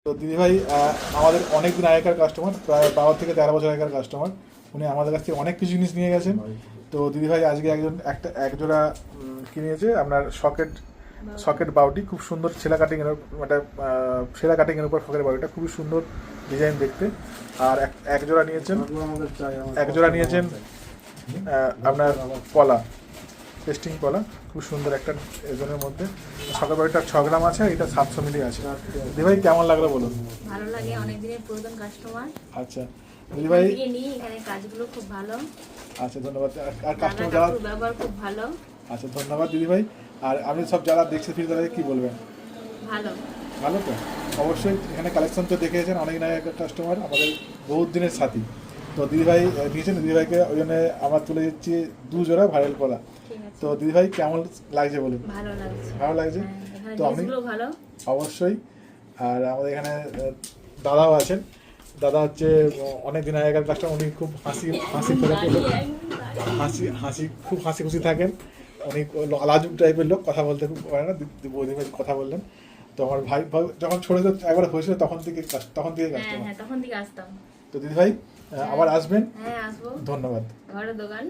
তো দিদিভাই আমাদের অনেক দিন আগেকার কাস্টমার, প্রায় 12 থেকে 13 বছর আগেকার কাস্টমার। উনি আমাদের কাছ থেকে অনেক কিছু জিনিস নিয়ে গেছেন। তো দিদিভাই আজকে একজোড়া কিনেছে আপনার সকেট সকেট বাউটি, খুব সুন্দর ছেলা কাটিংয়ের, একটা ছেলা কাটিংয়ের উপর সকেট বাউটিটা খুবই সুন্দর ডিজাইন দেখতে। আর একজোড়া নিয়েছেন আপনার পলা, টেস্টিং পলা, খুব সুন্দর একটা এজনের মধ্যে। সকেট বাউটিটা 6 গ্রাম আছে, এটা 700 মিলি আছে। দিদিভাই কেমন লাগলো বলুন? ভালো লাগে, অনেক দিনের পুরাতন কাস্টমার। আচ্ছা দিদিভাই, এখানে কাজগুলো খুব ভালো। আচ্ছা ধন্যবাদ। আর কাস্টমার যারা, ব্যবহার খুব ভালো। আচ্ছা ধন্যবাদ দিদিভাই। আর আপনি সব যারা দেখছে ফিরে তাদেরকে কী বলবেন? ভালো ভালো তো অবশ্যই। এখানে কালেকশন তো দেখেছেন, অনেক দিন আগেকার কাস্টমার, আমাদের বহুত দিনের সাথী। তো দিদিভাই নিয়েছেন, দিদিভাইকে ওই জন্য আমরা তুলে দিচ্ছি 2 জোড়া ভাইরাল কলা। তো দিদিভাই কেমন লাগছে বলুন? ভালো লাগছে। ভালো লাগছে তো আপনি ভালো অবশ্যই। আর আমাদের এখানে দাদাও আছেন। দাদা হচ্ছে অনেক দিন আগেকার কাস্টমার, উনি খুব হাসি করে খুব হাসি খুশি থাকেন। উনি লাজুক টাইপের লোক, কথা বলতে খুব পারে না। বৌদি ভাই কথা বললেন। তো আমার ভাই যখন ছোট একবার হয়েছিল তখন থেকে কাস্টমার। তখন থেকে আসতাম। তো দিদি ভাই আবার আসবেন। হ্যাঁ আসবো। ধন্যবাদ। ঘরে দোকান।